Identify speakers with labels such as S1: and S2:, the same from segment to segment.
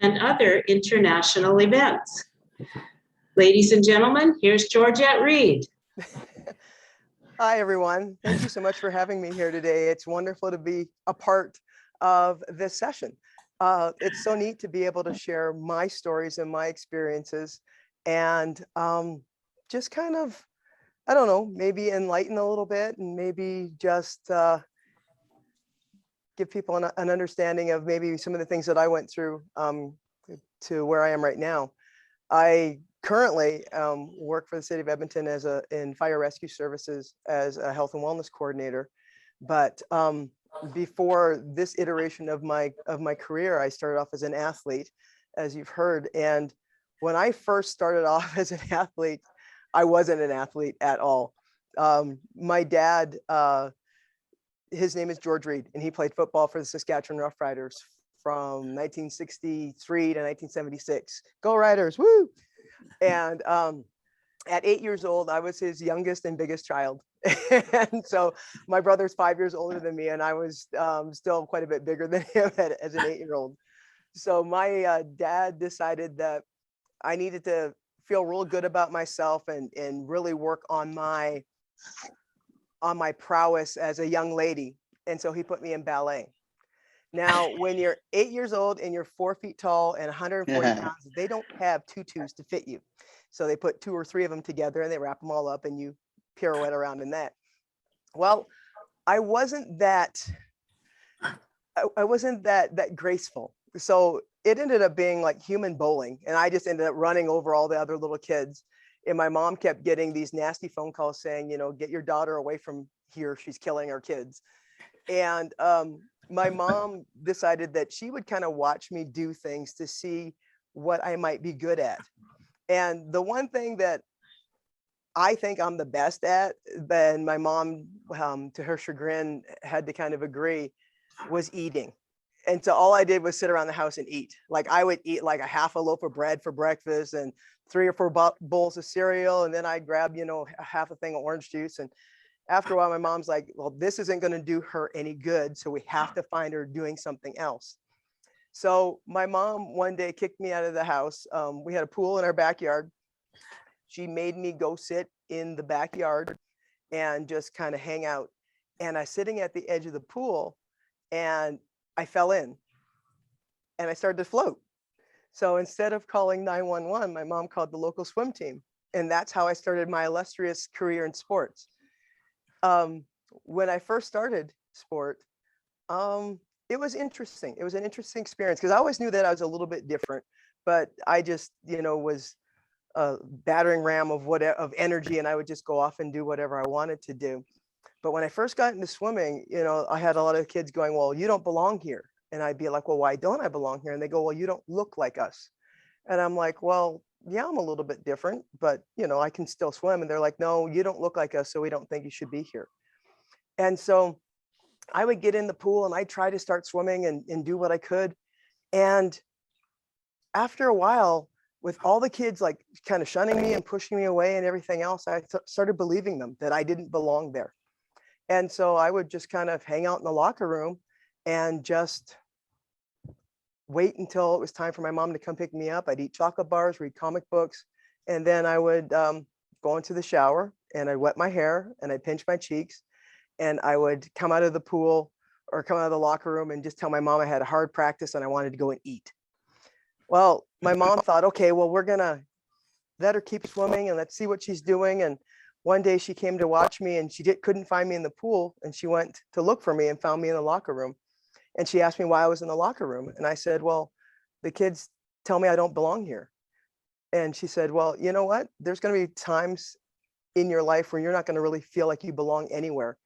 S1: and other international events. Ladies and gentlemen, here's Georgette Reed.
S2: Hi, everyone. Thank you so much for having me here today. It's wonderful to be a part of this session. It's so neat to be able to share my stories and my experiences and just kind of, I don't know, maybe enlighten a little bit and maybe just give people an understanding of maybe some of the things that I went through to where I am right now. I currently work for the city of Edmonton in Fire Rescue Services as a health and wellness coordinator. But before this iteration of my career, I started off as an athlete, as you've heard. And when I first started off as an athlete, I wasn't an athlete at all. My dad, his name is George Reed, and he played football for the Saskatchewan Roughriders from 1963 to 1976. Go Riders, woo! And at 8 years old, I was his youngest and biggest child. And so my brother's 5 years older than me, and I was still quite a bit bigger than him as an 8-year-old. So my dad decided that I needed to feel real good about myself and really work on my prowess as a young lady. And so he put me in ballet. Now, when you're 8 years old and you're 4 feet tall and 140 pounds, they don't have tutus to fit you. So they put 2 or 3 of them together and they wrap them all up and you pirouette around in that. Well, I wasn't that graceful. So it ended up being like human bowling. And I just ended up running over all the other little kids. And my mom kept getting these nasty phone calls saying, you know, get your daughter away from here. She's killing our kids. And my mom decided that she would kind of watch me do things to see what I might be good at. And the one thing that I think I'm the best at, and my mom, to her chagrin, had to kind of agree, was eating. And so all I did was sit around the house and eat. Like I would eat like a half a loaf of bread for breakfast and 3 or 4 bowls of cereal. And then I'd grab, you know, half a thing of orange juice. And after a while, my mom's like, well, this isn't going to do her any good. So we have to find her doing something else. So my mom one day kicked me out of the house. We had a pool in our backyard. She made me go sit in the backyard and just kind of hang out. And I was sitting at the edge of the pool and I fell in and I started to float. So instead of calling 911, my mom called the local swim team. And that's how I started my illustrious career in sports. When I first started sport, it was interesting. It was an interesting experience because I always knew that I was a little bit different, but I just, you know, was a battering ram of energy, and I would just go off and do whatever I wanted to do. But when I first got into swimming, you know, I had a lot of kids going, well, you don't belong here. And I'd be like, well, why don't I belong here? And they go, well, you don't look like us. And I'm like, well, yeah, I'm a little bit different, but you know, I can still swim. And they're like, no, you don't look like us, so we don't think you should be here. And so I would get in the pool and I'd try to start swimming and do what I could. And after a while, with all the kids like kind of shunning me and pushing me away and everything else, I started believing them that I didn't belong there. And so I would just kind of hang out in the locker room and just wait until it was time for my mom to come pick me up. I'd eat chocolate bars, read comic books, and then I would go into the shower and I'd wet my hair and I'd pinch my cheeks and I would come out of the pool or come out of the locker room and just tell my mom I had a hard practice and I wanted to go and eat. Well, my mom thought, okay, well, we're gonna let her keep swimming and let's see what she's doing. And one day she came to watch me and she couldn't find me in the pool and she went to look for me and found me in the locker room. And she asked me why I was in the locker room. And I said, well, the kids tell me I don't belong here. And she said, well, you know what? There's going to be times in your life where you're not going to really feel like you belong anywhere.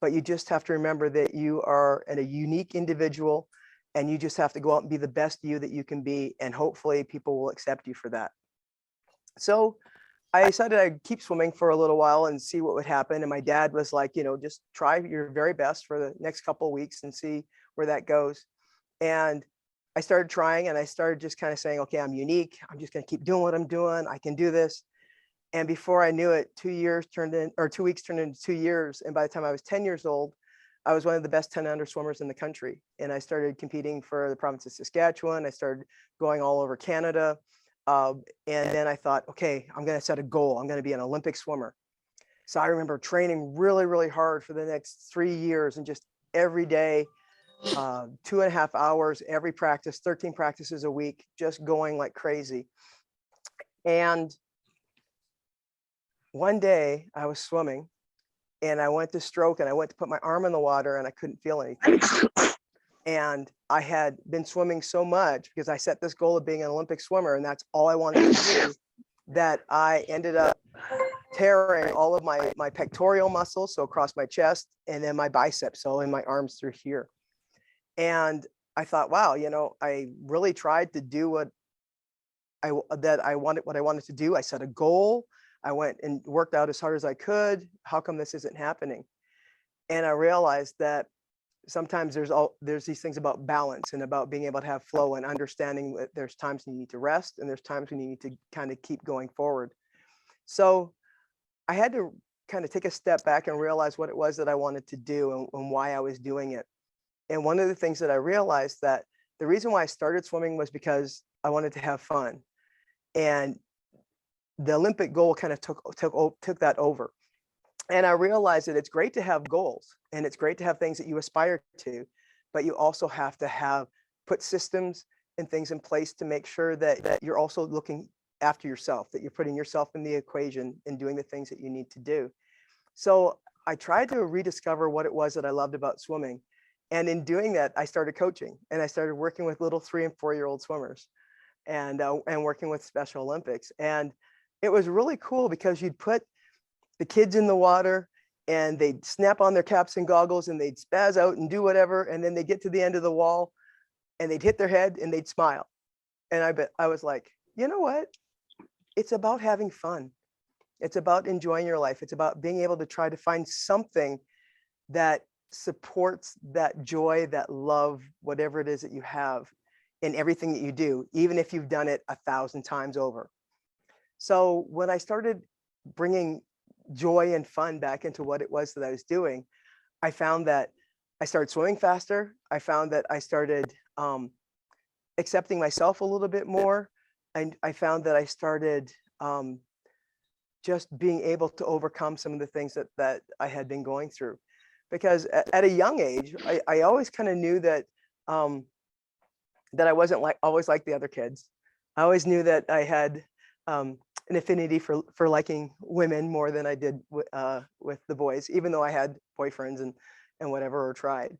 S2: But you just have to remember that you are a unique individual and you just have to go out and be the best you that you can be. And hopefully people will accept you for that. So I decided I'd keep swimming for a little while and see what would happen. And my dad was like, you know, just try your very best for the next couple of weeks and see where that goes. And I started trying and I started just kind of saying, okay, I'm unique. I'm just going to keep doing what I'm doing. I can do this. And before I knew it, 2 weeks turned into 2 years. And by the time I was 10 years old, I was one of the best 10 under swimmers in the country. And I started competing for the province of Saskatchewan. I started going all over Canada. And then I thought, okay, I'm going to set a goal. I'm going to be an Olympic swimmer. So I remember training really, really hard for the next 3 years and just every day, 2.5 hours, every practice, 13 practices a week, just going like crazy. And one day I was swimming and I went to stroke and I went to put my arm in the water and I couldn't feel anything. And I had been swimming so much because I set this goal of being an Olympic swimmer and that's all I wanted to do, that I ended up tearing all of my pectoral muscles, so across my chest, and then my biceps, so in my arms through here. And I thought, wow, you know, I really tried to do what I wanted to do. I set a goal. I went and worked out as hard as I could. How come this isn't happening? And I realized that sometimes there's these things about balance and about being able to have flow and understanding that there's times when you need to rest and there's times when you need to kind of keep going forward. So I had to kind of take a step back and realize what it was that I wanted to do and why I was doing it. And one of the things that I realized, that the reason why I started swimming was because I wanted to have fun. And the Olympic goal kind of took that over. And I realized that it's great to have goals and it's great to have things that you aspire to, but you also have to put systems and things in place to make sure that you're also looking after yourself, that you're putting yourself in the equation and doing the things that you need to do. So I tried to rediscover what it was that I loved about swimming. And in doing that, I started coaching and I started working with little 3- and 4-year-old swimmers and working with Special Olympics. And it was really cool because you'd put the kids in the water and they'd snap on their caps and goggles and they'd spaz out and do whatever. And then they get to the end of the wall and they'd hit their head and they'd smile. And I was like, you know what? It's about having fun. It's about enjoying your life. It's about being able to try to find something that supports that joy, that love, whatever it is that you have in everything that you do, even if you've done it 1,000 times over. So when I started bringing joy and fun back into what it was that I was doing, I found that I started swimming faster. I found that I started accepting myself a little bit more. And I found that I started just being able to overcome some of the things that I had been going through. Because at a young age, I always kind of knew that that I wasn't always like the other kids. I always knew that I had an affinity for liking women more than I did with the boys, even though I had boyfriends and whatever, or tried.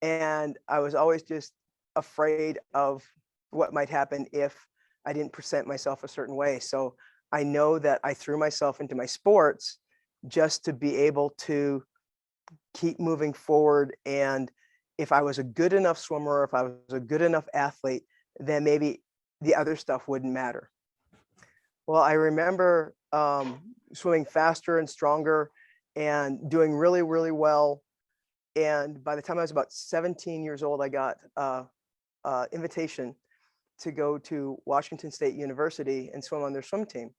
S2: And I was always just afraid of what might happen if I didn't present myself a certain way. So I know that I threw myself into my sports just to be able to keep moving forward. And if I was a good enough swimmer, if I was a good enough athlete, then maybe the other stuff wouldn't matter. Well, I remember swimming faster and stronger and doing really, really well. And by the time I was about 17 years old, I got an invitation to go to Washington State University and swim on their swim team.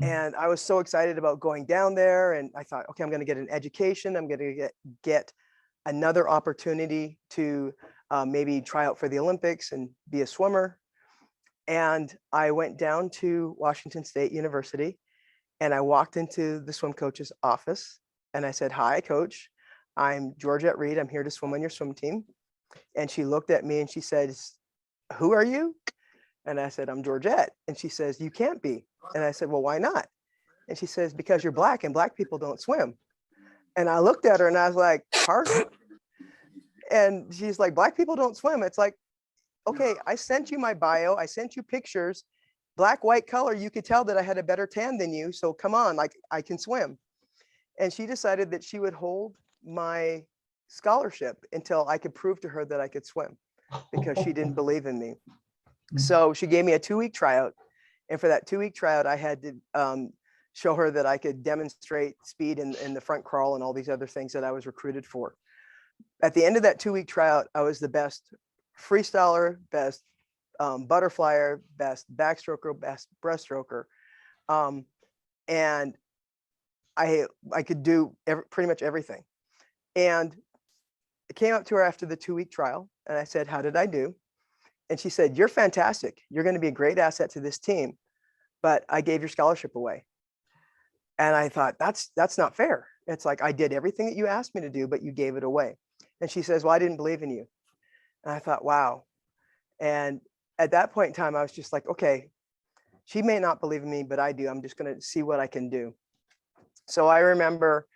S2: And I was so excited about going down there. And I thought, okay, I'm going to get an education. I'm going to get another opportunity to maybe try out for the Olympics and be a swimmer. And I went down to Washington State University and I walked into the swim coach's office and I said, "Hi, coach. I'm Georgette Reed. I'm here to swim on your swim team." And she looked at me and she says, "Who are you?" And I said, "I'm Georgette." And she says, "You can't be." And I said, "Well, why not?" And she says, "Because you're Black and Black people don't swim." And I looked at her and I was like, "Pardon?" And she's like, "Black people don't swim." It's like, okay, I sent you my bio. I sent you pictures, black, white, color. You could tell that I had a better tan than you. So come on, like I can swim. And she decided that she would hold my scholarship until I could prove to her that I could swim, because she didn't believe in me. So she gave me a 2-week tryout. And for that 2-week tryout, I had to show her that I could demonstrate speed in the front crawl and all these other things that I was recruited for. At the end of that 2-week tryout, I was the best freestyler, best butterflyer, best backstroker, best breaststroker. And I could do pretty much everything. And came up to her after the 2-week trial and I said, how did I do? And she said, you're fantastic. You're going to be a great asset to this team, but I gave your scholarship away. And I thought, that's not fair. It's like, I did everything that you asked me to do, but you gave it away. And she says, well, I didn't believe in you. And I thought, wow. And at that point in time, I was just like, okay, she may not believe in me, but I do. I'm just going to see what I can do. So I remember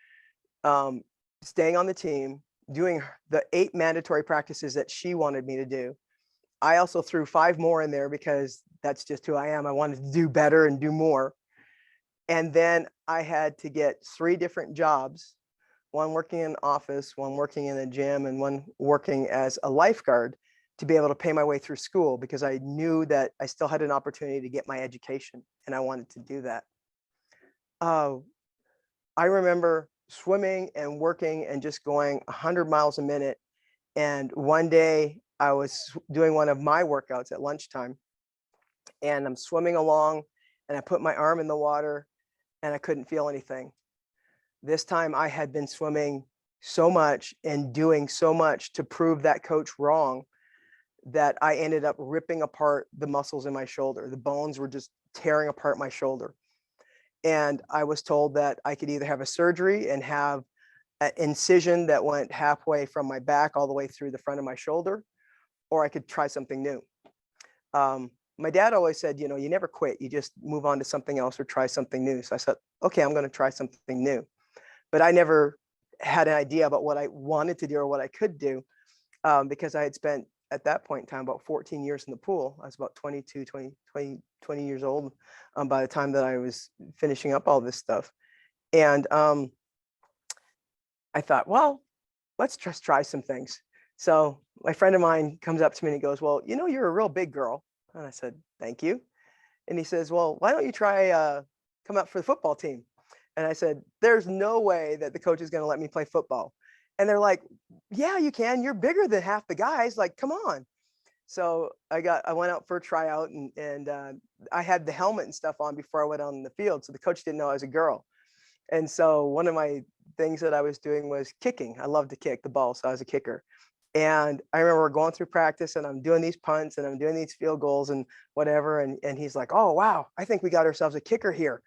S2: staying on the team, doing the 8 mandatory practices that she wanted me to do. I also threw 5 more in there because that's just who I am. I wanted to do better and do more. And then I had to get 3 different jobs, one working in an office, one working in a gym, and one working as a lifeguard to be able to pay my way through school, because I knew that I still had an opportunity to get my education and I wanted to do that. I remember swimming and working and just going 100 miles a minute. And one day I was doing one of my workouts at lunchtime and I'm swimming along and I put my arm in the water and I couldn't feel anything. This time I had been swimming so much and doing so much to prove that coach wrong that I ended up ripping apart the muscles in my shoulder. The bones were just tearing apart my shoulder. And I was told that I could either have a surgery and have an incision that went halfway from my back all the way through the front of my shoulder, or I could try something new. My dad always said, you know, you never quit, you just move on to something else or try something new. So I said, okay, I'm going to try something new. But I never had an idea about what I wanted to do or what I could do, because I had spent at that point in time about 14 years in the pool. I was about 20 years old by the time that I was finishing up all this stuff. And I thought, well, let's just try some things. So my friend of mine comes up to me and he goes, well, you know, you're a real big girl. And I said, thank you. And he says, well, why don't you try come up for the football team? And I said, there's no way that the coach is going to let me play football. And they're like, yeah, you can. You're bigger than half the guys. Like, come on. So I went out for a tryout and I had the helmet and stuff on before I went on the field. So the coach didn't know I was a girl. And so one of my things that I was doing was kicking. I love to kick the ball. So I was a kicker. And I remember going through practice and I'm doing these punts and I'm doing these field goals and whatever. And he's like, oh, wow, I think we got ourselves a kicker here,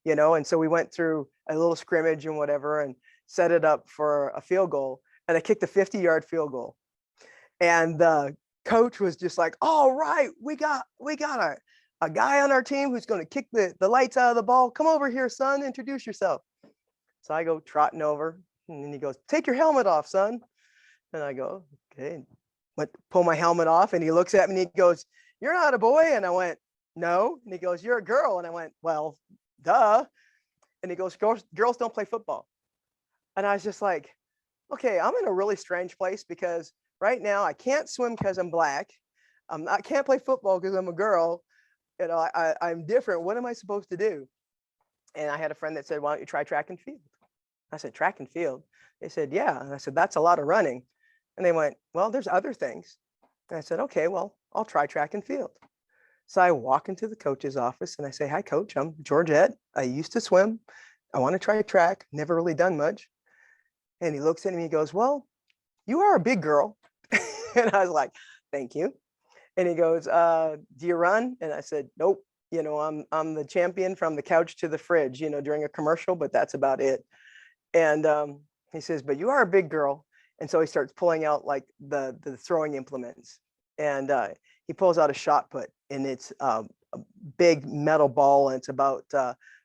S2: you know? And so we went through a little scrimmage and whatever and set it up for a field goal. And I kicked a 50-yard field goal. And the coach was just like, all right, we got a guy on our team who's going to kick the lights out of the ball. Come over here, son, introduce yourself. So I go trotting over and he goes, take your helmet off, son. And I go, okay, pull my helmet off. And he looks at me and he goes, you're not a boy. And I went, no. And he goes, you're a girl. And I went, well, duh. And he goes, girls don't play football. And I was just like, okay, I'm in a really strange place because right now I can't swim because I'm black. I can't play football because I'm a girl. You know, I'm different. What am I supposed to do? And I had a friend that said, why don't you try track and field? I said, track and field? They said, yeah. And I said, that's a lot of running. And they went, well, there's other things. And I said, okay, well, I'll try track and field. So I walk into the coach's office and I say, hi, coach, I'm Georgette. I used to swim. I want to try track. Never really done much. And he looks at me and he goes, well, you are a big girl. And I was like, thank you. And he goes, do you run? And I said, nope. You know, I'm the champion from the couch to the fridge, you know, during a commercial, but that's about it. And he says, but you are a big girl. And so he starts pulling out like the throwing implements. And he pulls out a shot put, and it's a big metal ball, and it's about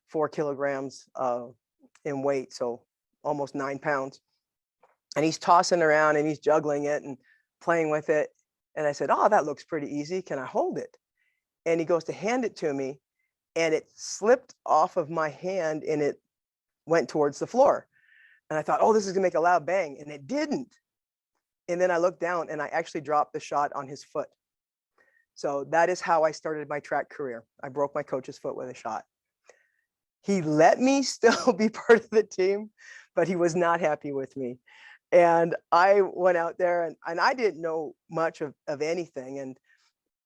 S2: 4 kilograms in weight, so almost 9 pounds. And he's tossing around and he's juggling it and playing with it. And I said, oh, that looks pretty easy. Can I hold it? And he goes to hand it to me, and it slipped off of my hand and it went towards the floor. And I thought, oh, this is gonna make a loud bang. And it didn't. And then I looked down and I actually dropped the shot on his foot. So that is how I started my track career. I broke my coach's foot with a shot. He let me still be part of the team, but he was not happy with me. And I went out there and I didn't know much of anything.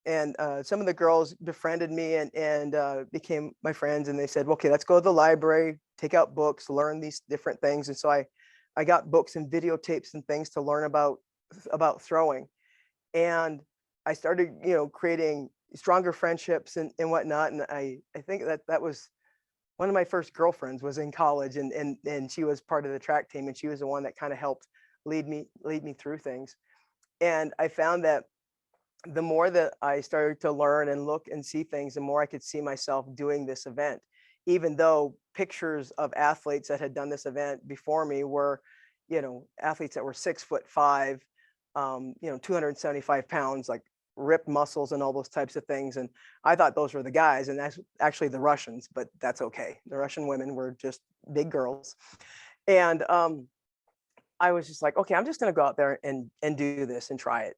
S2: And some of the girls befriended me and became my friends. And they said, okay, let's go to the library, take out books, learn these different things. And so I got books and videotapes and things to learn about about throwing. And I started, creating stronger friendships and whatnot. And I think that was one of my first girlfriends was in college, and she was part of the track team, and she was the one that kind of helped lead me through things. And I found that the more that I started to learn and look and see things, the more I could see myself doing this event, even though pictures of athletes that had done this event before me were, athletes that were 6'5", 275 pounds, like ripped muscles and all those types of things. And I thought those were the guys, and that's actually the Russians, but that's okay. The Russian women were just big girls. And I was just like, okay, I'm just going to go out there and do this and try it.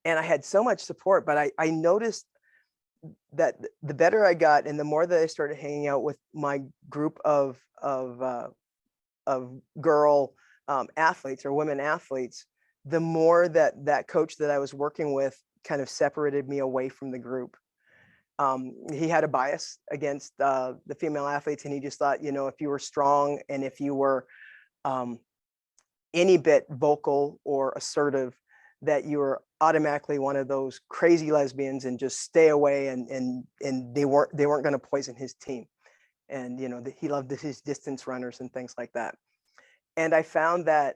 S2: And I had so much support, but I noticed that the better I got and the more that I started hanging out with my group of girl athletes or women athletes, the more that coach that I was working with kind of separated me away from the group. He had a bias against the female athletes, and he just thought, if you were strong and if you were any bit vocal or assertive, that you were automatically one of those crazy lesbians and just stay away, and they weren't going to poison his team. And he loved his distance runners and things like that. And I found that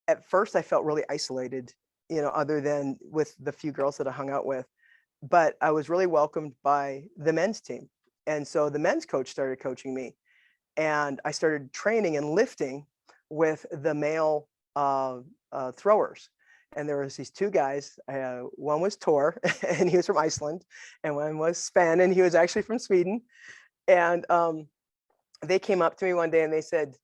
S2: at first I felt really isolated, other than with the few girls that I hung out with, but I was really welcomed by the men's team. And so the men's coach started coaching me, and I started training and lifting with the male throwers. And there was these two guys. One was Tor, and he was from Iceland, and one was Sven, and he was actually from Sweden. And they came up to me one day and they said,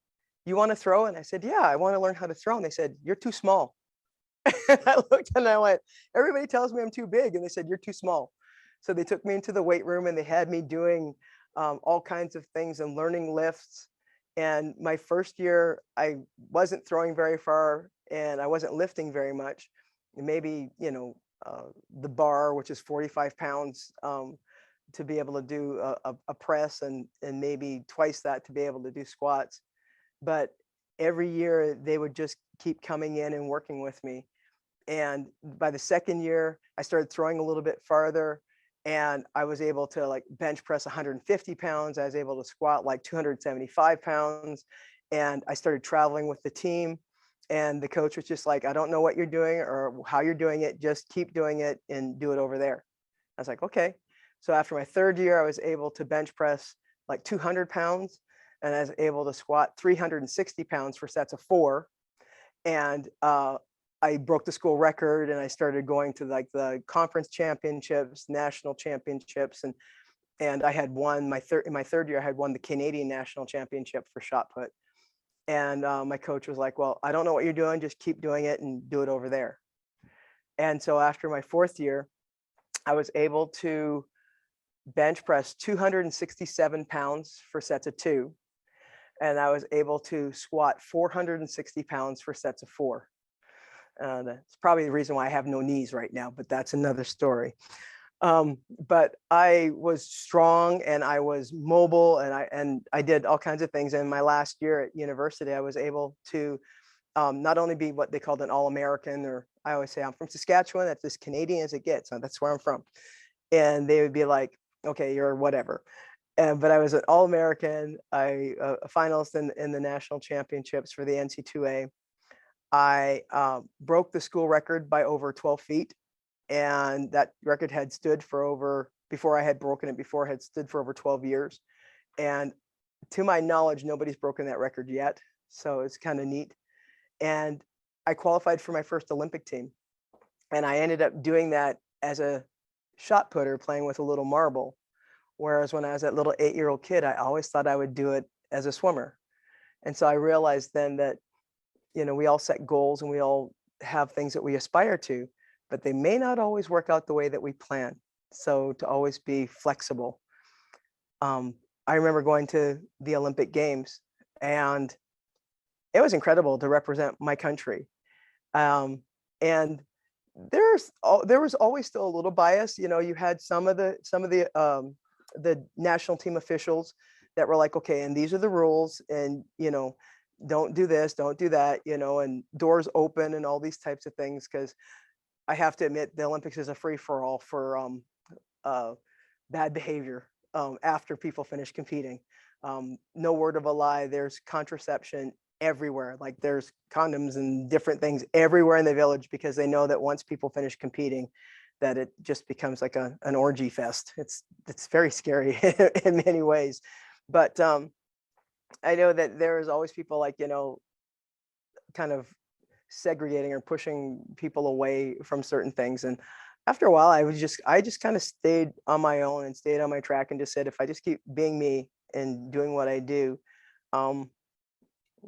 S2: "You want to throw?" And I said, "Yeah, I want to learn how to throw." And they said, "You're too small." And I looked and I went, "Everybody tells me I'm too big." And they said, "You're too small." So they took me into the weight room and they had me doing all kinds of things and learning lifts. And my first year, I wasn't throwing very far and I wasn't lifting very much. Maybe, the bar, which is 45 pounds, to be able to do a press, and maybe twice that to be able to do squats. But every year they would just keep coming in and working with me. And by the second year, I started throwing a little bit farther, and I was able to like bench press 150 pounds. I was able to squat like 275 pounds. And I started traveling with the team. And the coach was just like, "I don't know what you're doing or how you're doing it. Just keep doing it and do it over there." I was like, okay. So after my third year, I was able to bench press like 200 pounds, and I was able to squat 360 pounds for sets of 4. And I broke the school record, and I started going to like the conference championships, national championships, and I had won in my third year, I had won the Canadian national championship for shot put. And my coach was like, "Well, I don't know what you're doing. Just keep doing it and do it over there." And so after my fourth year, I was able to bench press 267 pounds for sets of 2. And I was able to squat 460 pounds for sets of 4. That's probably the reason why I have no knees right now, but that's another story. But I was strong and I was mobile, and I did all kinds of things. And my last year at university, I was able to not only be what they called an All-American, or I always say I'm from Saskatchewan, that's as Canadian as it gets. That's where I'm from. And they would be like, "Okay, you're whatever." But I was an All-American, a finalist in the national championships for the NC2A. I broke the school record by over 12 feet. And that record had stood for over, before I had broken it before, had stood for over 12 years. And to my knowledge, nobody's broken that record yet. So it's kind of neat. And I qualified for my first Olympic team. And I ended up doing that as a shot putter playing with a little marble. Whereas when I was that little 8-year-old kid, I always thought I would do it as a swimmer. And so I realized then that, we all set goals and we all have things that we aspire to, but they may not always work out the way that we plan. So to always be flexible. I remember going to the Olympic Games, and it was incredible to represent my country. And there was always still a little bias. You had some of the national team officials that were like, "Okay, and these are the rules, and don't do this, don't do that, and doors open and all these types of things. Because I have to admit, the Olympics is a free for all for uh, bad behavior after people finish competing. No word of a lie, there's contraception everywhere. Like there's condoms and different things everywhere in the village, because they know that once people finish competing, that it just becomes like an orgy fest. It's very scary in many ways. But I know that there is always people like, kind of segregating or pushing people away from certain things. And after a while, I just kind of stayed on my own and stayed on my track and just said, if I just keep being me and doing what I do,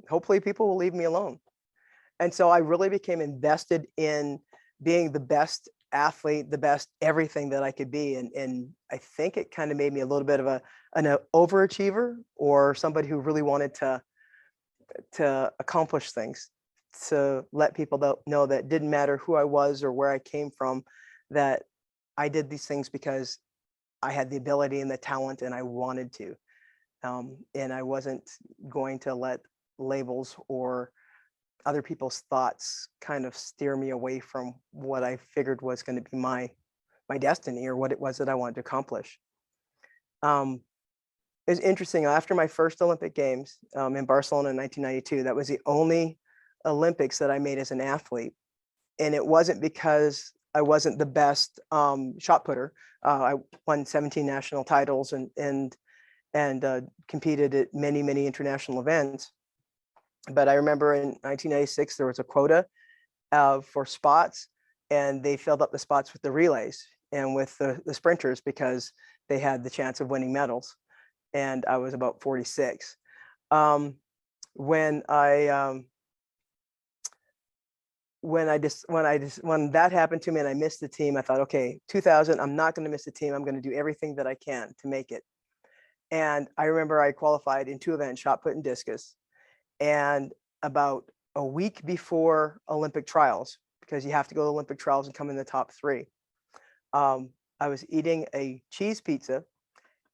S2: hopefully people will leave me alone. And so I really became invested in being the best athlete, the best everything that I could be. And I think it kind of made me a little bit of an overachiever, or somebody who really wanted to accomplish things, to let people know that it didn't matter who I was or where I came from, that I did these things because I had the ability and the talent and I wanted to. And I wasn't going to let labels or other people's thoughts kind of steer me away from what I figured was going to be my destiny, or what it was that I wanted to accomplish. It was interesting. After my first Olympic Games in Barcelona in 1992, that was the only Olympics that I made as an athlete. And it wasn't because I wasn't the best shot putter. I won 17 national titles and competed at many international events. But I remember in 1996, there was a quota for spots, and they filled up the spots with the relays and with the sprinters, because they had the chance of winning medals. And I was about 46. When that happened to me and I missed the team, I thought, okay, 2000, I'm not going to miss the team. I'm going to do everything that I can to make it. And I remember I qualified in 2 events, shot put and discus. And about a week before Olympic trials, because you have to go to Olympic trials and come in the top 3, I was eating a cheese pizza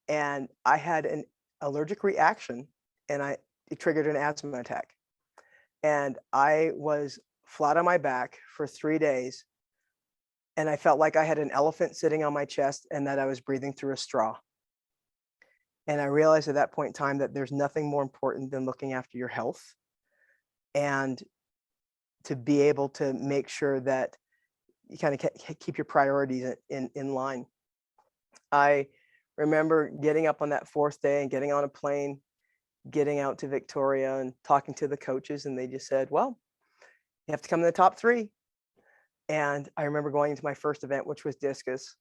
S2: and I had an allergic reaction, and it triggered an asthma attack. And I was flat on my back for 3 days. And I felt like I had an elephant sitting on my chest and that I was breathing through a straw. And I realized at that point in time that there's nothing more important than looking after your health, and to be able to make sure that you kind of keep your priorities in line. I remember getting up on that 4th day and getting on a plane, getting out to Victoria and talking to the coaches, and they just said, well, you have to come in the top 3. And I remember going into my first event, which was discus,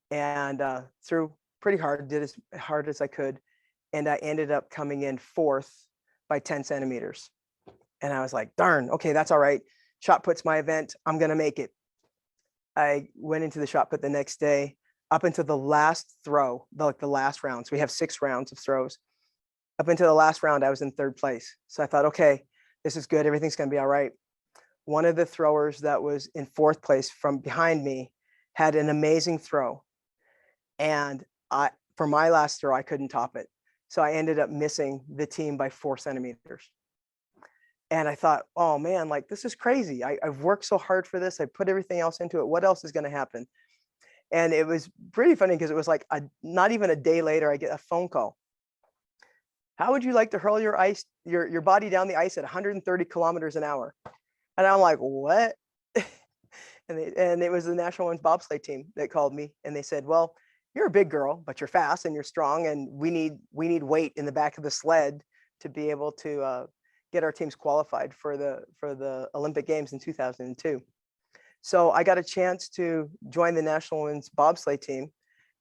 S2: and threw pretty hard, did as hard as I could. And I ended up coming in 4th by 10 centimeters. And I was like, darn, okay, that's all right. Shot put's my event. I'm going to make it. I went into the shot put the next day, up into the last throw, the last round. So we have 6 rounds of throws. Up into the last round, I was in 3rd place. So I thought, okay, this is good. Everything's going to be all right. One of the throwers that was in 4th place from behind me had an amazing throw. And for my last throw, I couldn't top it. So I ended up missing the team by 4 centimeters. And I thought, oh man, like this is crazy. I've worked so hard for this. I put everything else into it. What else is going to happen? And it was pretty funny, because it was like not even a day later, I get a phone call. How would you like to hurl your body down the ice at 130 kilometers an hour? And I'm like, what? and it was the National Women's Bobsleigh team that called me, and they said, well, you're a big girl, but you're fast and you're strong, and we need weight in the back of the sled to be able to get our teams qualified for the Olympic Games in 2002. So I got a chance to join the National Women's Bobsleigh team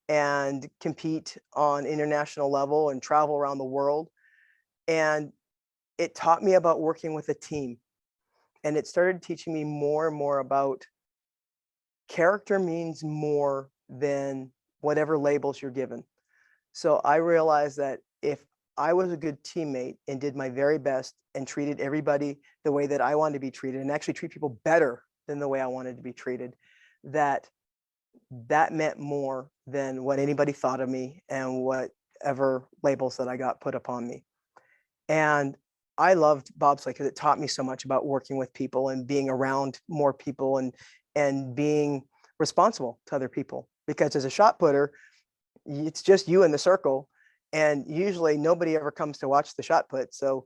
S2: and compete on international level and travel around the world. And it taught me about working with a team. And it started teaching me more and more about character means more than whatever labels you're given. So I realized that if I was a good teammate and did my very best and treated everybody the way that I wanted to be treated, and actually treat people better than the way I wanted to be treated, that meant more than what anybody thought of me and whatever labels that I got put upon me. And I loved bobsleigh because it taught me so much about working with people and being around more people and being responsible to other people. Because as a shot putter, it's just you in the circle, and usually nobody ever comes to watch the shot put. So,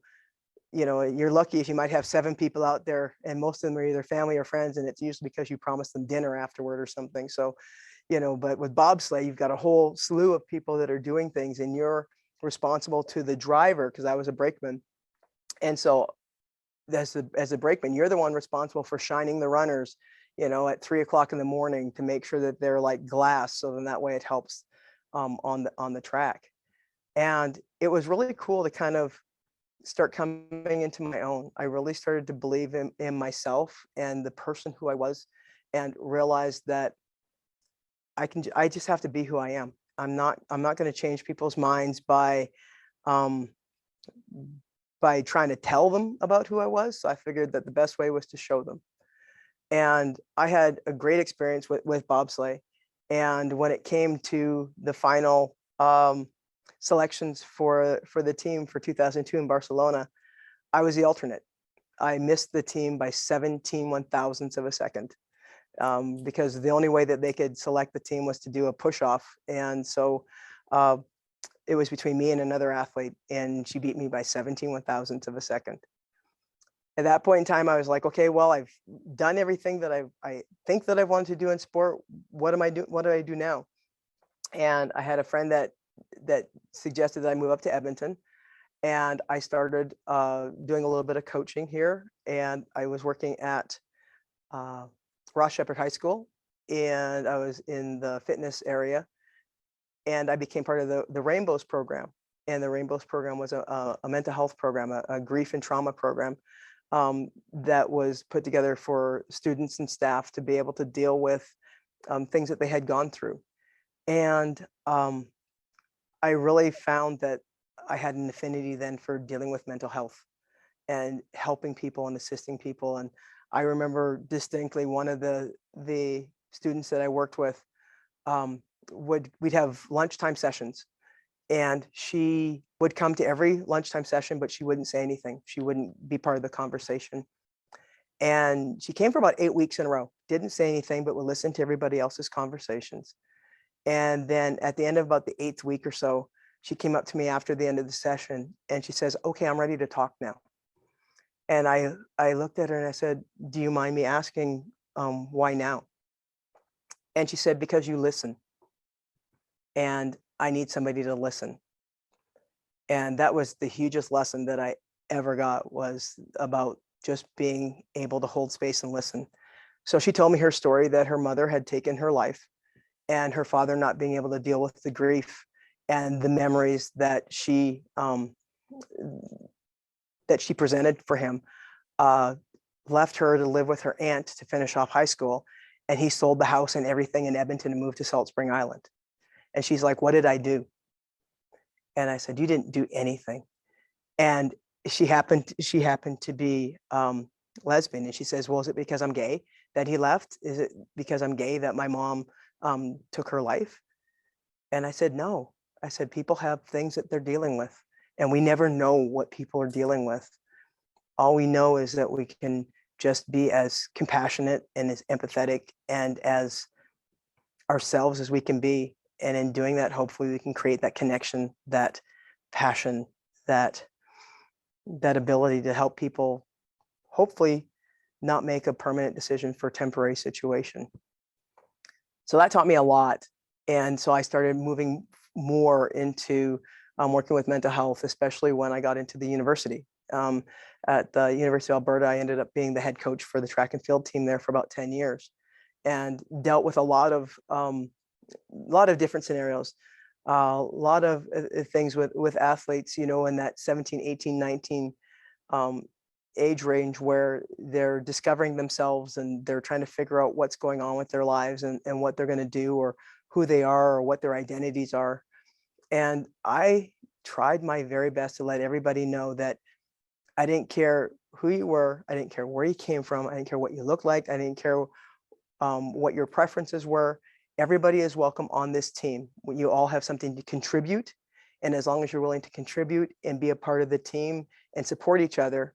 S2: you know, you're lucky if you might have 7 people out there, and most of them are either family or friends, and it's usually because you promised them dinner afterward or something. So, you know, but with bobsleigh, you've got a whole slew of people that are doing things, and you're responsible to the driver, because I was a brakeman. And so as a brakeman, you're the one responsible for shining the runners, you know, at 3 o'clock in the morning to make sure that they're like glass. So then that way it helps on the track. And it was really cool to kind of start coming into my own. I really started to believe in myself and the person who I was, and realized that I just have to be who I am. I'm not going to change people's minds um, by trying to tell them about who I was. So I figured that the best way was to show them. And I had a great experience with bobsleigh. And when it came to the final selections for the team for 2002 in Barcelona, I was the alternate. I missed the team by 17 1,000ths of a second, because the only way that they could select the team was to do a push off. And so it was between me and another athlete, and she beat me by 17 1,000ths of a second. At that point in time, I was like, okay, well, I've done everything that I think that I wanted to do in sport. What am I doing? What do I do now? And I had a friend that suggested that I move up to Edmonton, and I started doing a little bit of coaching here. And I was working at Ross Shepherd High School, and I was in the fitness area, and I became part of the Rainbows program. And the Rainbows program was a mental health program, a grief and trauma program that was put together for students and staff to be able to deal with things that they had gone through. And I really found that I had an affinity then for dealing with mental health and helping people and assisting people. And I remember distinctly one of the students that I worked with, we'd have lunchtime sessions, and she would come to every lunchtime session, but she wouldn't say anything. She wouldn't be part of the conversation. And she came for about 8 weeks in a row, didn't say anything, but would listen to everybody else's conversations. And then at the end of about the 8th week or so, she came up to me after the end of the session, and she says, okay, I'm ready to talk now. And I looked at her and I said, do you mind me asking why now? And she said, because you listen. And I need somebody to listen. And that was the hugest lesson that I ever got, was about just being able to hold space and listen. So she told me her story, that her mother had taken her life, and her father not being able to deal with the grief and the memories that she presented for him, left her to live with her aunt to finish off high school. And he sold the house and everything in Edmonton and moved to Salt Spring Island. And she's like, what did I do? And I said, you didn't do anything. And she happened to be lesbian. And she says, well, is it because I'm gay that he left? Is it because I'm gay that my mom took her life? And I said, no. I said, people have things that they're dealing with, and we never know what people are dealing with. All we know is that we can just be as compassionate and as empathetic and as ourselves as we can be. And in doing that, hopefully we can create that connection, that passion, that ability to help people, hopefully not make a permanent decision for a temporary situation. So that taught me a lot. And so I started moving more into working with mental health, especially when I got into the university. At the University of Alberta, I ended up being the head coach for the track and field team there for about 10 years, and dealt with a lot of different scenarios, a lot of things with athletes, you know, in that 17, 18, 19 age range, where they're discovering themselves and they're trying to figure out what's going on with their lives and what they're going to do, or who they are, or what their identities are. And I tried my very best to let everybody know that I didn't care who you were. I didn't care where you came from. I didn't care what you looked like. I didn't care what your preferences were. Everybody is welcome on this team. You all have something to contribute, And as long as you're willing to contribute and be a part of the team and support each other,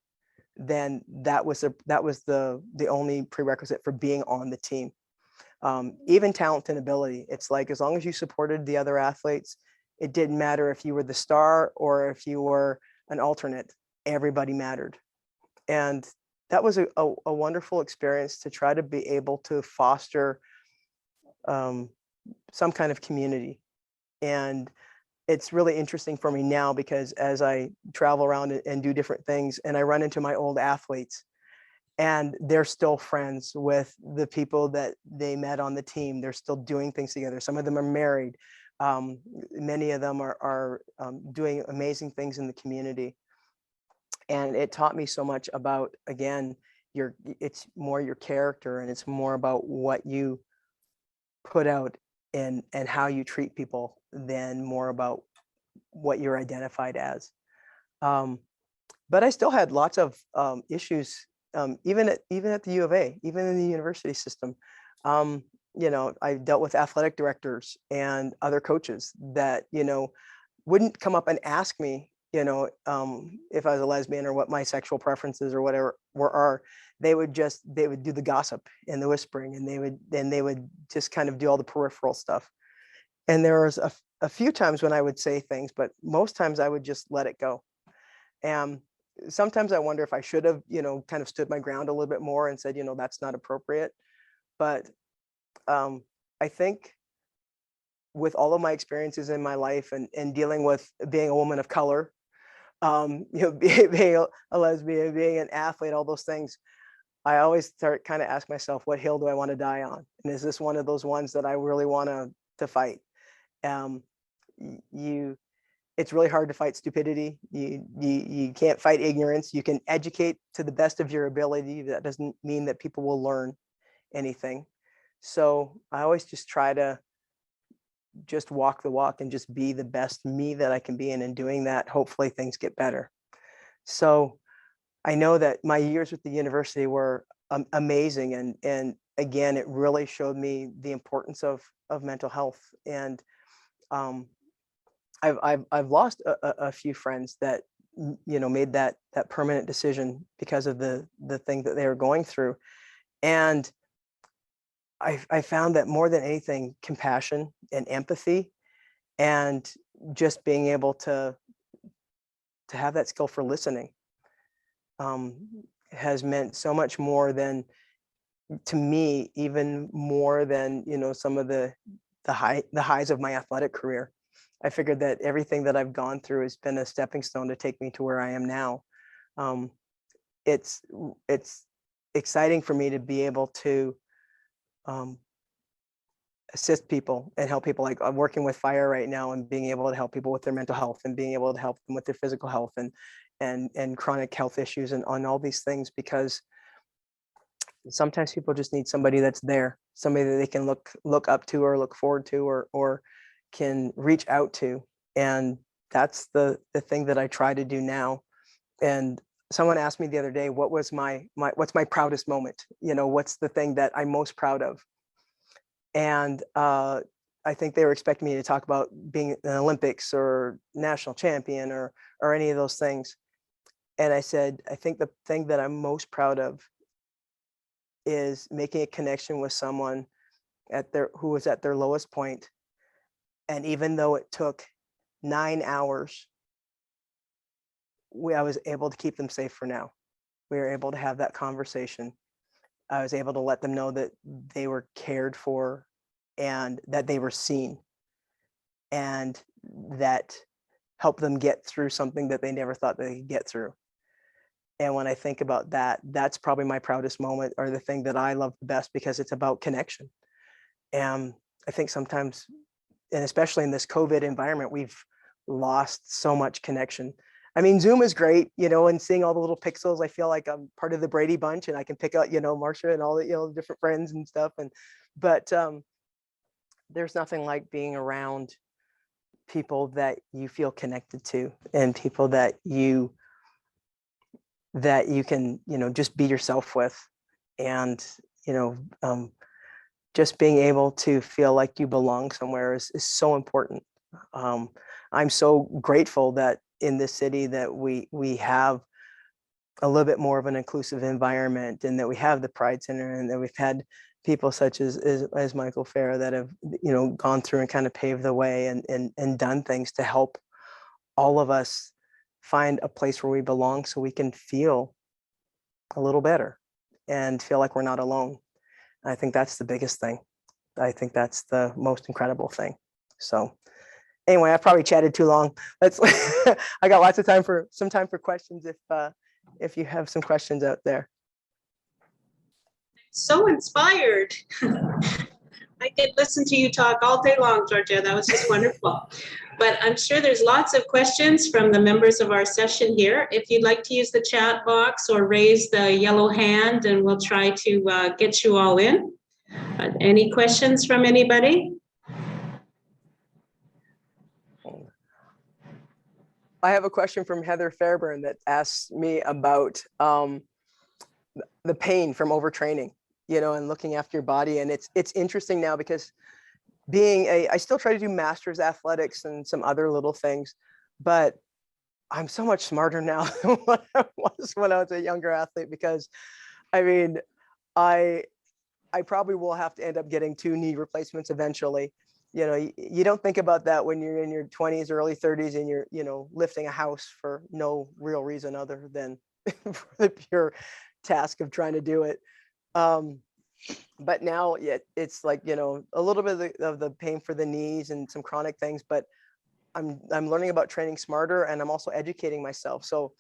S2: then that was the only prerequisite for being on the team. Even talent and ability. It's like, as long as you supported the other athletes, it didn't matter if you were the star or if you were an alternate, everybody mattered. And that was a wonderful experience to try to be able to foster some kind of community. And it's really interesting for me now, because as I travel around and do different things, and I run into my old athletes, and they're still friends with the people that they met on the team. They're still doing things together. Some of them are married. Many of them are doing amazing things in the community. And it taught me so much about, again, it's more your character, and it's more about what you put out and how you treat people than more about what you're identified as. But I still had lots of issues, even at the U of A, even in the university system. I dealt with athletic directors and other coaches that, wouldn't come up and ask me, if I was a lesbian or what my sexual preferences or whatever are. They would do the gossip and the whispering, and they would just kind of do all the peripheral stuff. And there was a few times when I would say things, but most times I would just let it go. And sometimes I wonder if I should have, kind of stood my ground a little bit more and said, that's not appropriate. But I think with all of my experiences in my life and dealing with being a woman of color, being a lesbian, being an athlete, all those things, I always start kind of ask myself, what hill do I want to die on? And is this one of those ones that I really want to fight? It's really hard to fight stupidity. You can't fight ignorance. You can educate to the best of your ability. That doesn't mean that people will learn anything. So I always just try to just walk the walk and just be the best me that I can be. And in doing that, hopefully things get better. So I know that my years with the university were amazing. And again, it really showed me the importance of mental health. And I've lost a few friends that, made that permanent decision because of the thing that they were going through. And I found that more than anything, compassion and empathy, and just being able to have that skill for listening has meant so much more than, to me, even more than, some of the highs of my athletic career. I figured that everything that I've gone through has been a stepping stone to take me to where I am now. It's exciting for me to be able to assist people and help people. Like, I'm working with fire right now and being able to help people with their mental health and being able to help them with their physical health and chronic health issues and on all these things, because sometimes people just need somebody that's there, somebody that they can look up to or look forward to or can reach out to. And that's the thing that I try to do now. And someone asked me the other day, what's my proudest moment? What's the thing that I'm most proud of? And I think they were expecting me to talk about being an Olympics or national champion or any of those things. And I said, I think the thing that I'm most proud of is making a connection with someone who was at their lowest point. And even though it took 9 hours, I was able to keep them safe for now. We were able to have that conversation. I was able to let them know that they were cared for and that they were seen, and that helped them get through something that they never thought they could get through. And when I think about that, that's probably my proudest moment, or the thing that I love the best, because it's about connection. And I think sometimes, and especially in this COVID environment, we've lost so much connection. I mean, Zoom is great, and seeing all the little pixels, I feel like I'm part of the Brady Bunch and I can pick out, Marcia and all the, different friends and stuff. But there's nothing like being around people that you feel connected to, and people that you can, just be yourself with. And, just being able to feel like you belong somewhere is so important. I'm so grateful that in this city that we have a little bit more of an inclusive environment, and that we have the Pride Center, and that we've had people such as Michael Farah that have, you know, gone through and kind of paved the way and done things to help all of us find a place where we belong, so we can feel a little better and feel like we're not alone. I think that's the biggest thing. I think that's the most incredible thing. So anyway, I probably chatted too long. Let's I got lots of time for questions if you have some questions out there.
S1: So inspired. I could listen to you talk all day long, Georgia. That was just wonderful. But I'm sure there's lots of questions from the members of our session here. If you'd like to use the chat box or raise the yellow hand, and we'll try to get you all in. Any questions from anybody?
S2: I have a question from Heather Fairburn that asks me about the pain from overtraining, you know, and looking after your body. And it's interesting now because I still try to do master's athletics and some other little things, but I'm so much smarter now than what I was when I was a younger athlete, because I mean, I probably will have to end up getting 2 knee replacements eventually. You know, you don't think about that when you're in your 20s, early 30s, and you're, you know, lifting a house for no real reason other than for the pure task of trying to do it. But now it's like, you know, a little bit of the pain for the knees and some chronic things, but I'm learning about training smarter, and I'm also educating myself. So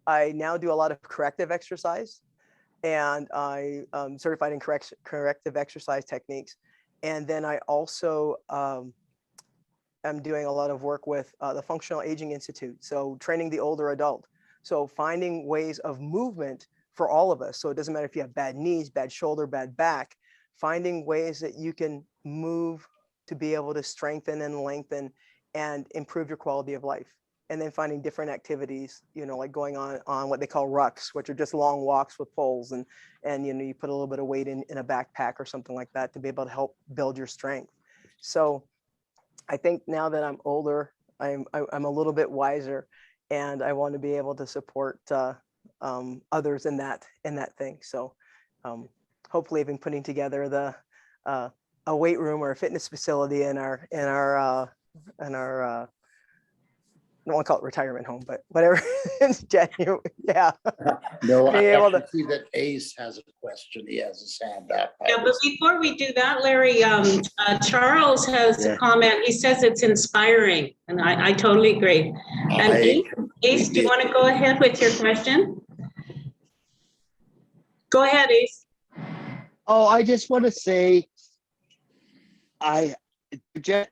S2: I now do a lot of corrective exercise, and I certified in corrective exercise techniques. And then I also am doing a lot of work with the Functional Aging Institute. So training the older adult. So finding ways of movement for all of us. So it doesn't matter if you have bad knees, bad shoulder, bad back, finding ways that you can move to be able to strengthen and lengthen and improve your quality of life. And then finding different activities, you know, like going on what they call rucks, which are just long walks with poles, and you know, you put a little bit of weight in a backpack or something like that to be able to help build your strength. So I think now that I'm older, I'm a little bit wiser, and I want to be able to support others in that thing. So hopefully I've been putting together a weight room or a fitness facility in our I don't want to call it retirement home, but whatever. Yeah.
S3: No,
S2: Being
S3: I
S2: able
S3: can see that Ace has a question. He has his hand up.
S1: Yeah, but before we do that, Larry, Charles has a comment. He says it's inspiring, and I totally agree. And Ace, do you want to go ahead with your question? Go ahead, Ace.
S4: Oh, I just want to say, Georgette,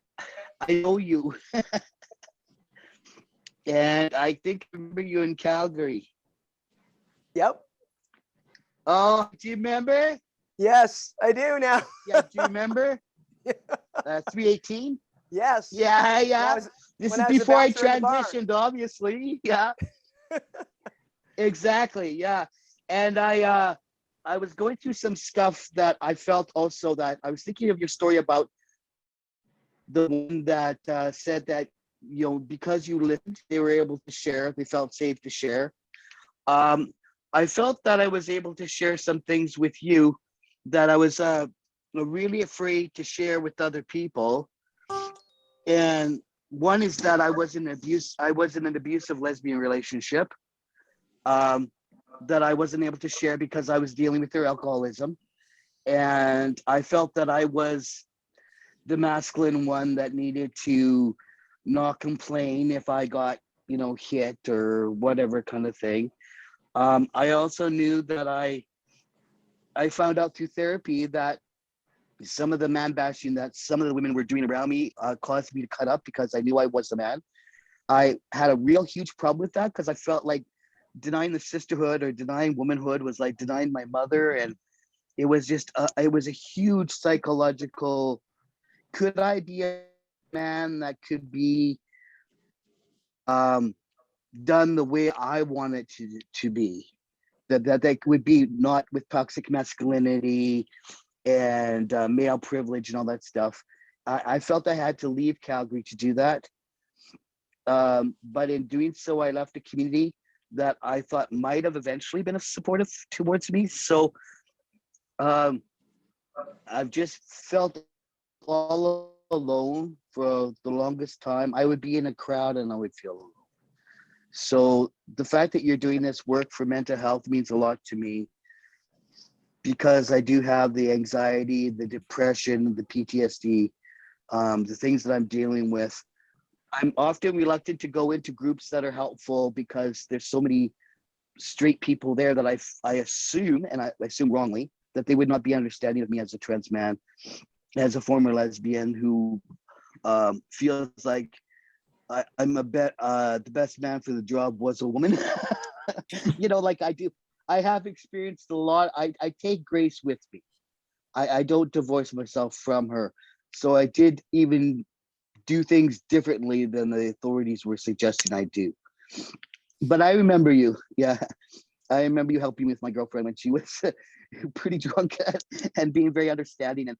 S4: I know you. And I think I remember you in Calgary.
S2: Yep.
S4: Oh, do you remember?
S2: Yes, I do now.
S4: Yeah, do you remember? 318?
S2: Yes.
S4: Yeah. This is before I transitioned, obviously. Yeah. Exactly. Yeah. And I was going through some stuff that I felt also that I was thinking of your story about the one that said that, you know, because you listened, they were able to share. They felt safe to share. I felt that I was able to share some things with you that I was really afraid to share with other people. And one is that I was in an abusive lesbian relationship that I wasn't able to share because I was dealing with their alcoholism. And I felt that I was the masculine one that needed to not complain if I got, you know, hit or whatever kind of thing. I also knew that I found out through therapy that some of the man bashing that some of the women were doing around me caused me to cut up because I knew I was a man. I had a real huge problem with that because I felt like denying the sisterhood or denying womanhood was like denying my mother. And it was just, it was a huge psychological, could I be a man that could be done the way I want it to be? That they would be not with toxic masculinity and male privilege and all that stuff. I felt I had to leave Calgary to do that. But in doing so, I left a community that I thought might have eventually been supportive towards me. So I've just felt all alone for the longest time. I would be in a crowd and I would feel alone. So the fact that you're doing this work for mental health means a lot to me, because I do have the anxiety, the depression, the PTSD, the things that I'm dealing with. I'm often reluctant to go into groups that are helpful because there's so many straight people there that I assume, and I assume wrongly, that they would not be understanding of me as a trans man, as a former lesbian who feels like I'm the best man for the job was a woman. Like I have experienced a lot. I take Grace with me. I don't divorce myself from her. So I did even do things differently than the authorities were suggesting I do. But I remember you. Yeah. I remember you helping with my girlfriend when she was pretty drunk and being very understanding and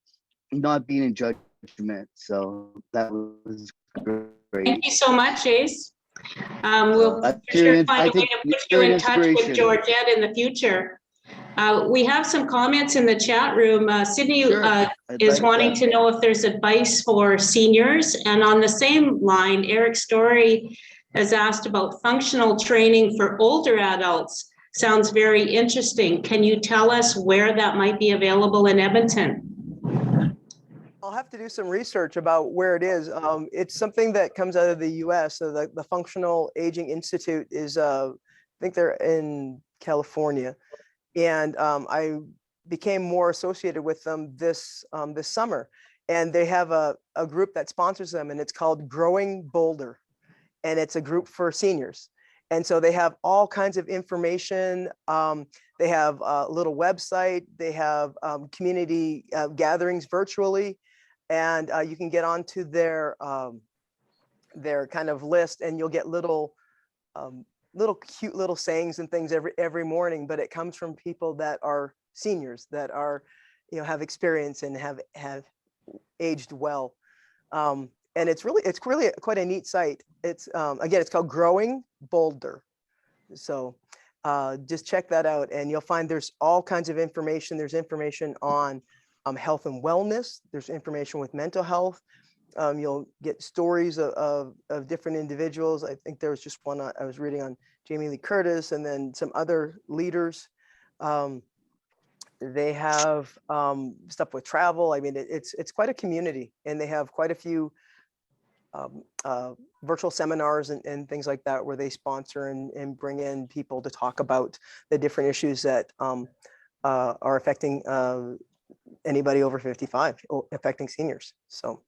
S4: not being in judgment. So that was great.
S1: Thank you so much, Ace. We'll for sure find a way to put you in touch with Georgette in the future. We have some comments in the chat room. Sydney is wanting to know if there's advice for seniors. And on the same line, Eric Story has asked about functional training for older adults. Sounds very interesting. Can you tell us where that might be available in Edmonton?
S2: I'll have to do some research about where it is. It's something that comes out of the US. So the Functional Aging Institute is, I think they're in California. And I became more associated with them this summer. And they have a group that sponsors them, and it's called Growing Bolder. And it's a group for seniors. And so they have all kinds of information. They have a little website. They have community gatherings virtually. And you can get onto their kind of list, and you'll get little cute little sayings and things every morning. But it comes from people that are seniors, that are, have experience and have aged well. And it's really quite a neat site. It's again, it's called Growing Bolder. So just check that out, and you'll find there's all kinds of information. There's information on health and wellness. There's information with mental health. You'll get stories of different individuals. I think there was just one I was reading on Jamie Lee Curtis, and then some other leaders. They have stuff with travel. I mean, it's quite a community, and they have quite a few virtual seminars and things like that, where they sponsor and bring in people to talk about the different issues that are affecting anybody over 55, affecting seniors. So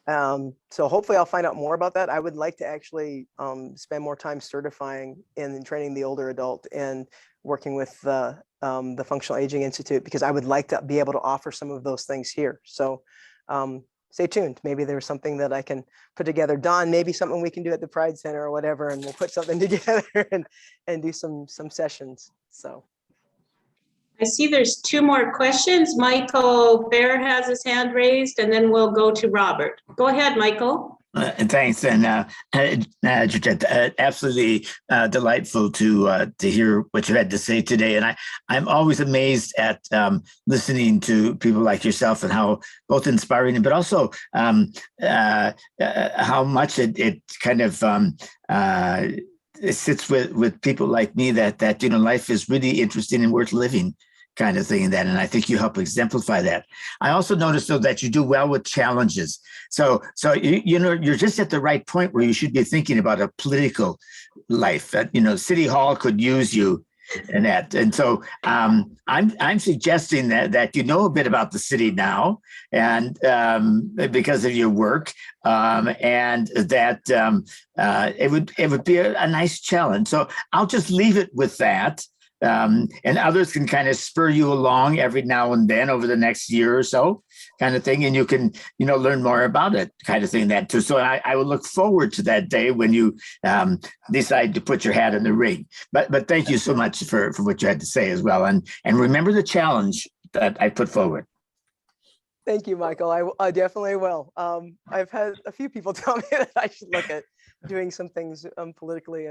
S2: hopefully I'll find out more about that. I would like to actually spend more time certifying and training the older adult and working with the Functional Aging Institute, because I would like to be able to offer some of those things here. So stay tuned. Maybe there's something that I can put together. Don, maybe something we can do at the Pride Center or whatever, and we'll put something together and do some sessions. So.
S1: I see there's two more questions. Michael Bear has his hand raised, and then we'll go to Robert. Go ahead, Michael.
S5: Thanks, and Georgette, absolutely delightful to hear what you had to say today. And I'm always amazed at listening to people like yourself, and how both inspiring, but also how much it kind of it sits with people like me that life is really interesting and worth living, kind of thing. And I think you help exemplify that. I also noticed, though, that you do well with challenges. So you're just at the right point where you should be thinking about a political life. City Hall could use you in that. And so I'm suggesting that you know a bit about the city now, and because of your work, and that it would be a nice challenge. So I'll just leave it with that. And others can kind of spur you along every now and then over the next year or so, kind of thing, and you can learn more about it, kind of thing, that too. So I will look forward to that day when you decide to put your hat in the ring. But thank you so much for what you had to say as well, and remember the challenge that I put forward.
S2: Thank you, Michael. I definitely will. I've had a few people tell me that I should look at doing some things politically,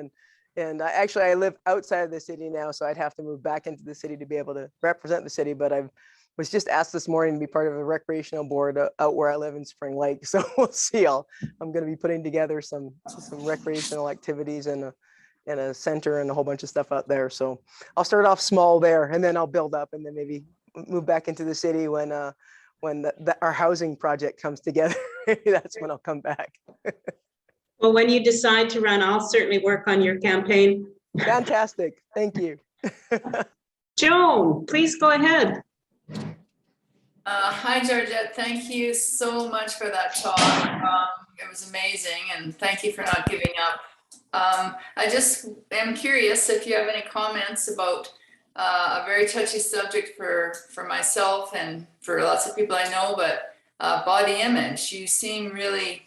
S2: and I live outside of the city now, so I'd have to move back into the city to be able to represent the city. But I was just asked this morning to be part of a recreational board out where I live in Spring Lake. So we'll see. I'm going to be putting together some recreational activities and a center and a whole bunch of stuff out there. So I'll start off small there, and then I'll build up, and then maybe move back into the city when our housing project comes together. That's when I'll come back.
S1: Well, when you decide to run, I'll certainly work on your campaign.
S2: Fantastic. Thank you.
S1: Joan, please go ahead.
S6: Hi, Georgette. Thank you so much for that talk. It was amazing, and thank you for not giving up. I just am curious if you have any comments about a very touchy subject for myself and for lots of people I know, but body image. You seem really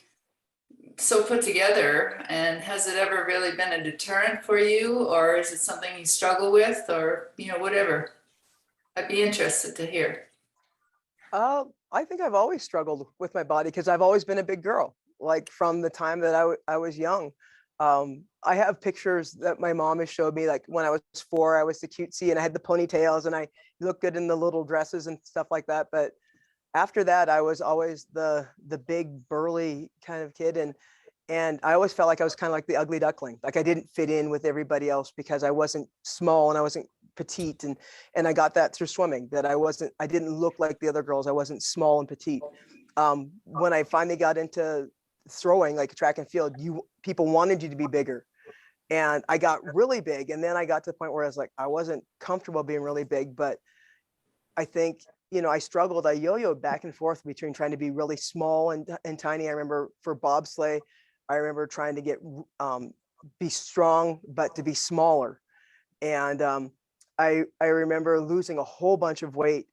S6: so put together, and has it ever really been a deterrent for you, or is it something you struggle with, or whatever? I'd be interested to hear.
S2: I think I've always struggled with my body because I've always been a big girl, like from the time that I was young. I have pictures that my mom has showed me, like when I was 4, I was the cutesy and I had the ponytails and I looked good in the little dresses and stuff like that. But after that, I was always the big burly kind of kid. And I always felt like I was kind of like the ugly duckling. Like I didn't fit in with everybody else because I wasn't small and I wasn't petite. And I got that through swimming, that I didn't look like the other girls. I wasn't small and petite. When I finally got into throwing, like track and field, people wanted you to be bigger. And I got really big. And then I got to the point where I was like, I wasn't comfortable being really big, but I think, I struggled. I yo-yoed back and forth between trying to be really small and tiny. I remember for bobsleigh, I remember trying to be strong, but to be smaller. And I remember losing a whole bunch of weight.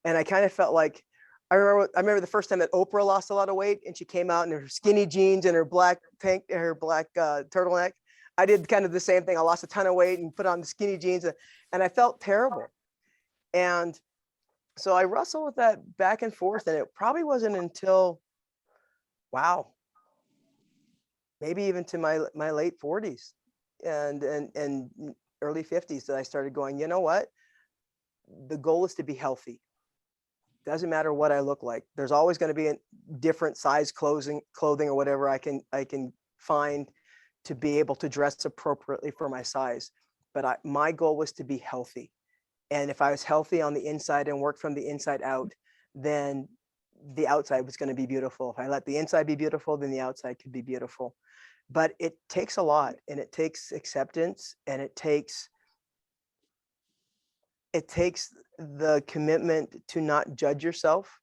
S2: And I kind of felt like, I remember the first time that Oprah lost a lot of weight and she came out in her skinny jeans and her black tank, her black turtleneck. I did kind of the same thing. I lost a ton of weight and put on the skinny jeans and I felt terrible. And so I wrestled with that back and forth, and it probably wasn't until, maybe even to my late 40s and early 50s that I started going, you know what? The goal is to be healthy. Doesn't matter what I look like. There's always going to be a different size clothing or whatever I can find to be able to dress appropriately for my size. But my goal was to be healthy. And if I was healthy on the inside and worked from the inside out, then the outside was going to be beautiful. If I let the inside be beautiful, then the outside could be beautiful. But it takes a lot, and it takes acceptance, and it takes the commitment to not judge yourself.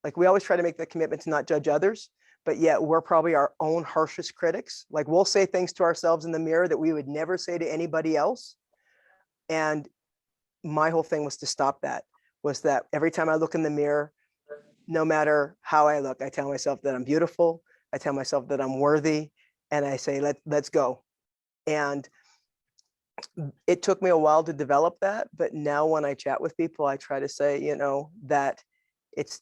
S2: Like we always try to make the commitment to not judge others, but yet we're probably our own harshest critics. Like we'll say things to ourselves in the mirror that we would never say to anybody else. And my whole thing was to stop that, was that every time I look in the mirror, no matter how I look, I tell myself that I'm beautiful. I tell myself that I'm worthy, and I say, let's go. And it took me a while to develop that. But now when I chat with people, I try to say, that it's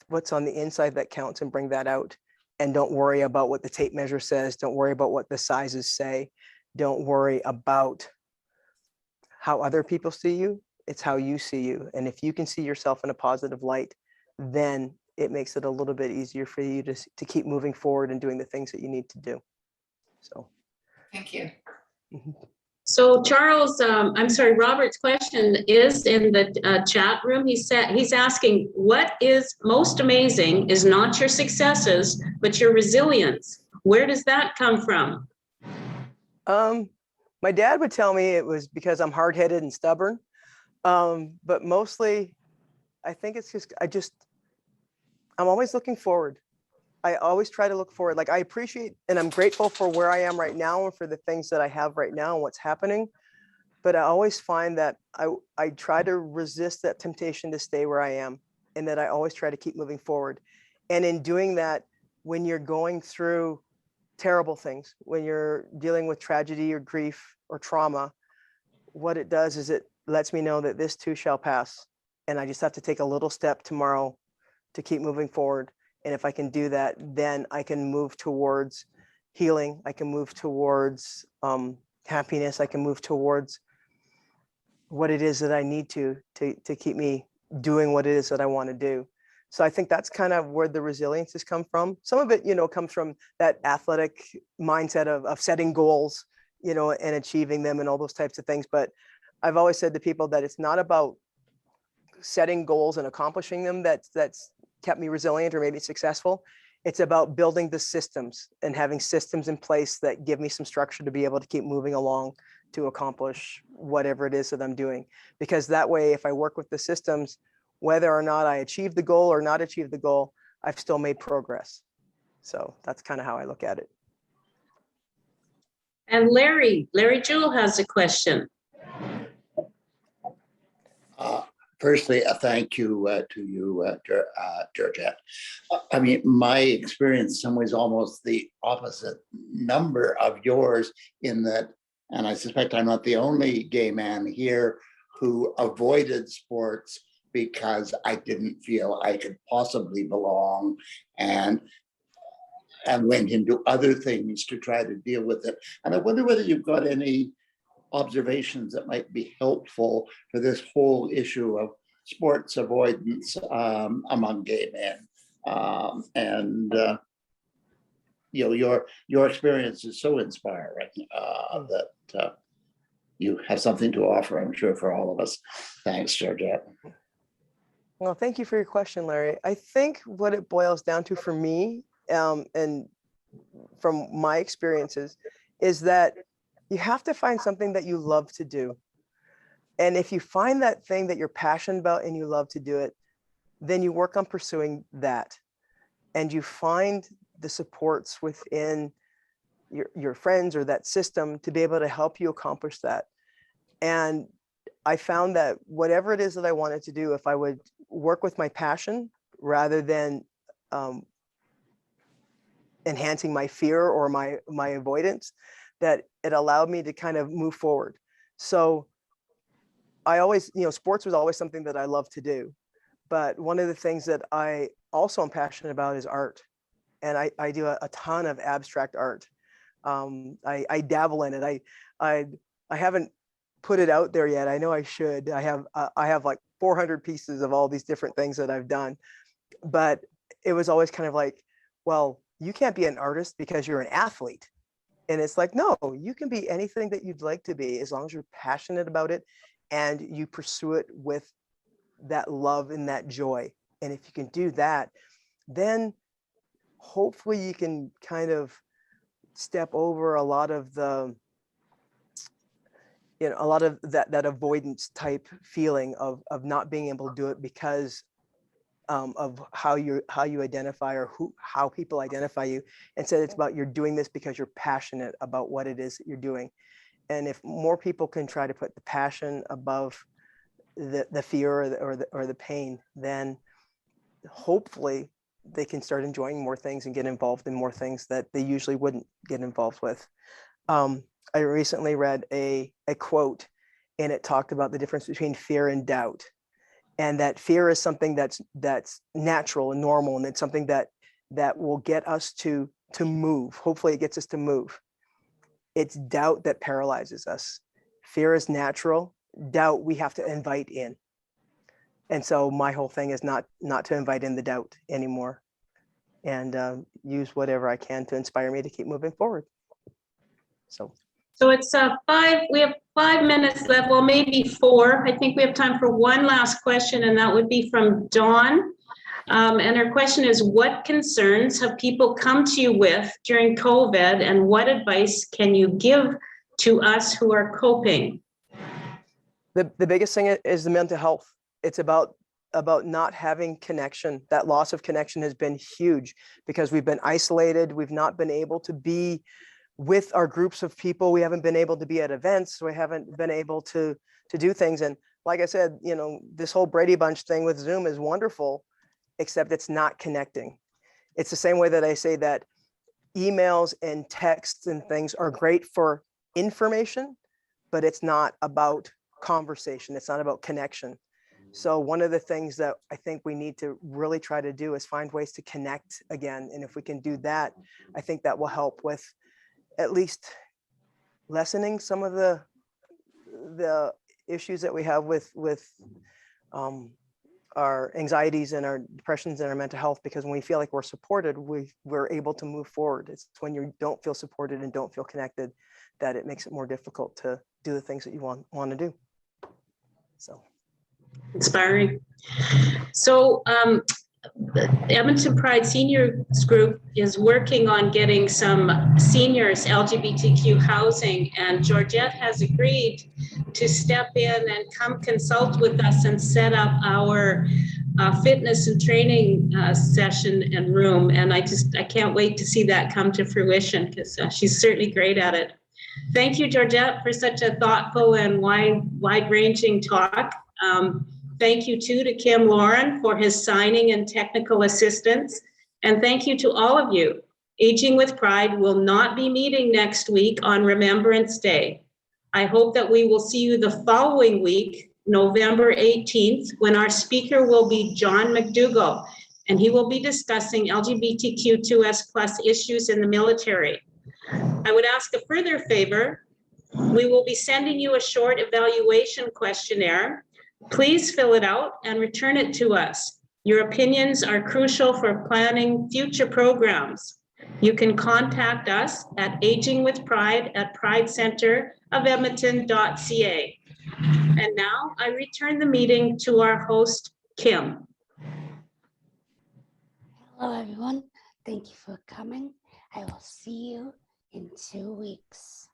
S2: what's on the inside that counts, and bring that out. And don't worry about what the tape measure says. Don't worry about what the sizes say. Don't worry about how other people see you. It's how you see you. And if you can see yourself in a positive light, then it makes it a little bit easier for you to keep moving forward and doing the things that you need to do. So.
S6: Thank you.
S1: So Charles, Robert's question is in the chat room. He's asking, what is most amazing is not your successes, but your resilience. Where does that come from?
S2: My dad would tell me it was because I'm hard-headed and stubborn. But mostly I think it's just, I'm always looking forward. I always try to look forward. Like I appreciate and I'm grateful for where I am right now and for the things that I have right now and what's happening. But I always find that I try to resist that temptation to stay where I am, and that I always try to keep moving forward. And in doing that, when you're going through terrible things, when you're dealing with tragedy or grief or trauma, what it does is it lets me know that this too shall pass. And I just have to take a little step tomorrow to keep moving forward. And if I can do that, then I can move towards healing. I can move towards happiness. I can move towards what it is that I need to keep me doing what it is that I want to do. So I think that's kind of where the resilience has come from. Some of it, comes from that athletic mindset of setting goals, and achieving them and all those types of things. But I've always said to people that it's not about setting goals and accomplishing them that's kept me resilient or maybe successful. It's about building the systems and having systems in place that give me some structure to be able to keep moving along to accomplish whatever it is that I'm doing. Because that way, if I work with the systems, whether or not I achieve the goal or not achieve the goal, I've still made progress. So that's kind of how I look at it.
S1: And Larry Jewell has a question.
S3: Firstly, a thank you to you, Georgette. I mean, my experience in some ways almost the opposite number of yours in that, and I suspect I'm not the only gay man here who avoided sports because I didn't feel I could possibly belong, and went into other things to try to deal with it. And I wonder whether you've got any observations that might be helpful for this whole issue of sports avoidance among gay men. Your experience is so inspiring that you have something to offer, I'm sure, for all of us. Thanks, Georgette.
S2: Well, thank you for your question, Larry. I think what it boils down to for me, and from my experiences, is that you have to find something that you love to do. And if you find that thing that you're passionate about and you love to do it, then you work on pursuing that. And you find the supports within your friends or that system to be able to help you accomplish that. And I found that whatever it is that I wanted to do, if I would work with my passion rather than enhancing my fear or my avoidance, that it allowed me to kind of move forward. So I always, sports was always something that I love to do. But one of the things that I also am passionate about is art. And I do a ton of abstract art. I dabble in it. I haven't put it out there yet. I know I should. I have like 400 pieces of all these different things that I've done. But it was always kind of like, well, you can't be an artist because you're an athlete. And it's like, no, you can be anything that you'd like to be as long as you're passionate about it and you pursue it with that love and that joy. And if you can do that, then hopefully you can kind of step over a lot of the, a lot of that avoidance type feeling of not being able to do it because of how you identify or how people identify you. Instead, it's about you're doing this because you're passionate about what it is that you're doing. And if more people can try to put the passion above the fear or the pain, then hopefully they can start enjoying more things and get involved in more things that they usually wouldn't get involved with. I recently read a quote, and it talked about the difference between fear and doubt. And that fear is something that's natural and normal, and it's something that will get us to move. Hopefully it gets us to move. It's doubt that paralyzes us. Fear is natural. Doubt we have to invite in. And so my whole thing is not to invite in the doubt anymore, and use whatever I can to inspire me to keep moving forward. So
S1: it's we have 5 minutes left, well, maybe 4. I think we have time for one last question, and that would be from Dawn. And her question is, what concerns have people come to you with during COVID, and what advice can you give to us who are coping?
S2: The biggest thing is the mental health. It's about not having connection. That loss of connection has been huge because we've been isolated. We've not been able to be with our groups of people. We haven't been able to be at events. We haven't been able to do things. And like I said, this whole Brady Bunch thing with Zoom is wonderful, except it's not connecting. It's the same way that I say that emails and texts and things are great for information, but it's not about conversation. It's not about connection. So one of the things that I think we need to really try to do is find ways to connect again. And if we can do that, I think that will help with at least lessening some of the issues that we have with our anxieties and our depressions and our mental health, because when we feel like we're supported, we're able to move forward. It's when you don't feel supported and don't feel connected that it makes it more difficult to do the things that you want to do. So
S1: Inspiring. So the Edmonton Pride Seniors Group is working on getting some seniors LGBTQ housing, and Georgette has agreed to step in and come consult with us and set up our fitness and training session and room. And I can't wait to see that come to fruition, because she's certainly great at it. Thank you, Georgette, for such a thoughtful and wide-ranging talk. Thank you too to Kim Lauren for his signing and technical assistance. And thank you to all of you. Aging with Pride will not be meeting next week on Remembrance Day. I hope that we will see you the following week, November 18th, when our speaker will be John McDougall, and he will be discussing LGBTQ2S plus issues in the military. I would ask a further favor. We will be sending you a short evaluation questionnaire. Please fill it out and return it to us. Your opinions are crucial for planning future programs. You can contact us at agingwithpride@pridecenterofedmonton.ca. And now I return the meeting to our host, Kim.
S7: Hello, everyone. Thank you for coming. I will see you in 2 weeks.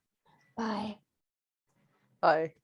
S7: Bye.
S2: bye.